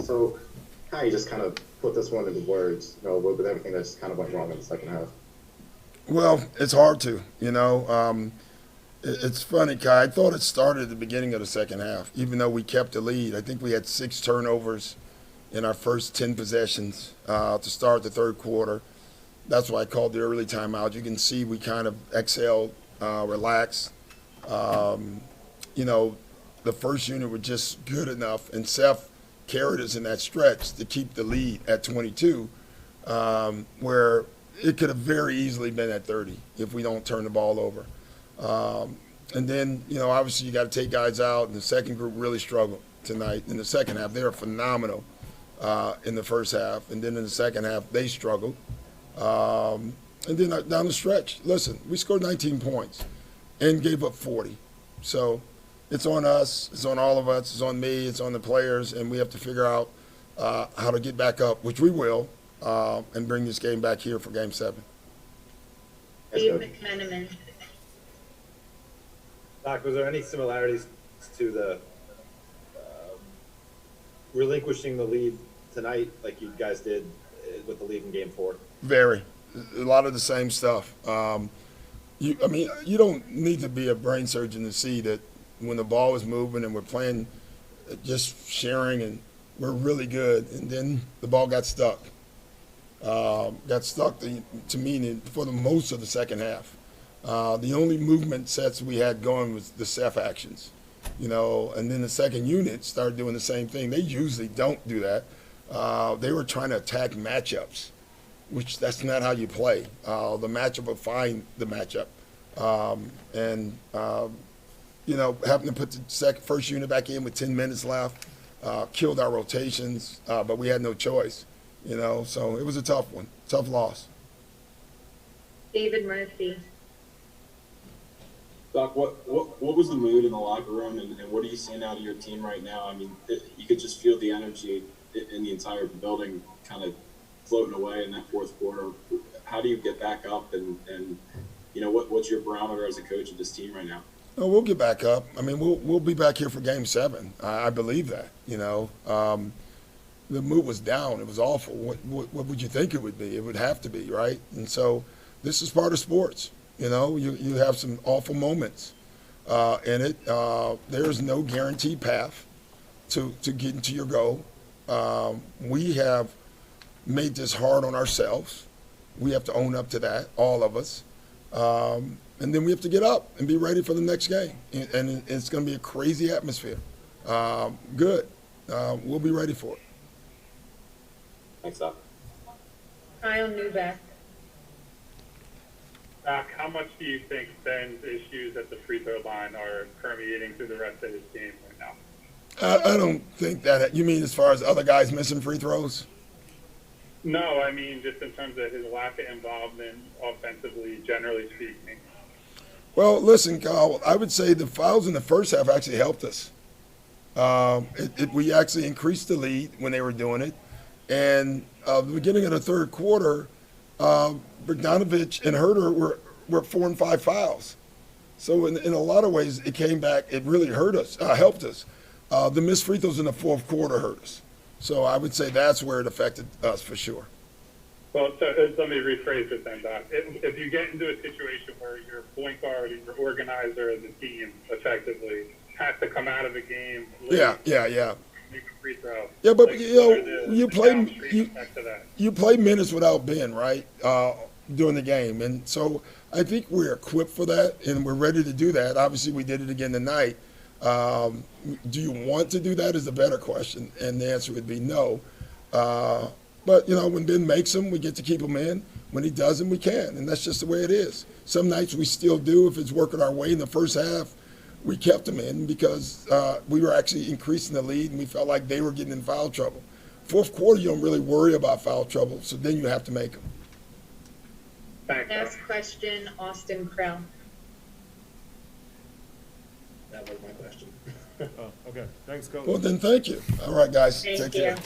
So how you just kind of put this one into words, with everything that just kind of went wrong in the second half? Well, it's hard to, It's funny, Kai. I thought it started at the beginning of the second half, even though we kept the lead. I think we had 6 turnovers in our first 10 possessions to start the third quarter. That's why I called the early timeout. You can see we kind of exhaled, relaxed. The first unit was just good enough, and Seth carried us in that stretch to keep the lead at 22, where it could have very easily been at 30 if we don't turn the ball over. And then, obviously you got to take guys out, and the second group really struggled tonight. In the second half, they were phenomenal in the first half, and then in the second half, they struggled. And then down the stretch, listen, we scored 19 points and gave up 40. So it's on us, it's on all of us, it's on me, it's on the players, and we have to figure out how to get back up, which we will, and bring this game back here for Game 7. Steve McMenamin. Doc, was there any similarities to the relinquishing the lead tonight like you guys did with the lead in Game 4? Very. A lot of the same stuff. You don't need to be a brain surgeon to see that when the ball is moving and we're playing, just sharing, and we're really good, and then the ball got stuck. To me for the most of the second half. The only movement sets we had going was the Seth actions, and then the second unit started doing the same thing. They usually don't do that. They were trying to attack matchups, which that's not how you play. The matchup will find the matchup. Having to put the first unit back in with 10 minutes left killed our rotations, but we had no choice, so it was a tough one, tough loss. David Murphy. Doc, what was the mood in the locker room, and what are you seeing out of your team right now? I mean, you could just feel the energy in the entire building kind of floating away in that fourth quarter. How do you get back up, and what's your barometer as a coach of this team right now? Oh, we'll get back up. I mean, we'll be back here for Game 7. I believe that. The mood was down. It was awful. What would you think it would be? It would have to be, right? And so this is part of sports. You have some awful moments in it. There is no guaranteed path to getting to your goal. We have made this hard on ourselves. We have to own up to that, all of us. And then we have to get up and be ready for the next game. And it's going to be a crazy atmosphere. Good. We'll be ready for it. Thanks, Doc. Kyle Newbeck. Doc, how much do you think Ben's issues at the free throw line are permeating through the rest of his game right now? I don't think that. You mean as far as other guys missing free throws? No, I mean just in terms of his lack of involvement offensively, generally speaking. Well, listen, Kyle, I would say the fouls in the first half actually helped us. We actually increased the lead when they were doing it. And the beginning of the third quarter, Bogdanovich and Herter were 4 and 5 fouls. So in a lot of ways, it came back. It really helped us. The missed free throws in the fourth quarter hurt us. So I would say that's where it affected us for sure. Well, so let me rephrase it then, Doc. If you get into a situation where your point guard, your organizer of the team, effectively, has to come out of the game late, Yeah. make a free throw. Yeah, but like, you play minutes without Ben, right? During the game, and so I think we're equipped for that, and we're ready to do that. Obviously, we did it again tonight. Do you want to do that is the better question, and the answer would be no. But when Ben makes them, we get to keep them in. When he doesn't, we can, and that's just the way it is. Some nights we still do if it's working our way. In the first half, we kept them in because we were actually increasing the lead, and we felt like they were getting in foul trouble. Fourth quarter, you don't really worry about foul trouble, so then you have to make them. Thanks. Last question, Austin Krell. That was my question. Oh, okay. Thanks, Coach. Well, then thank you. All right, guys. Thank Take you. care.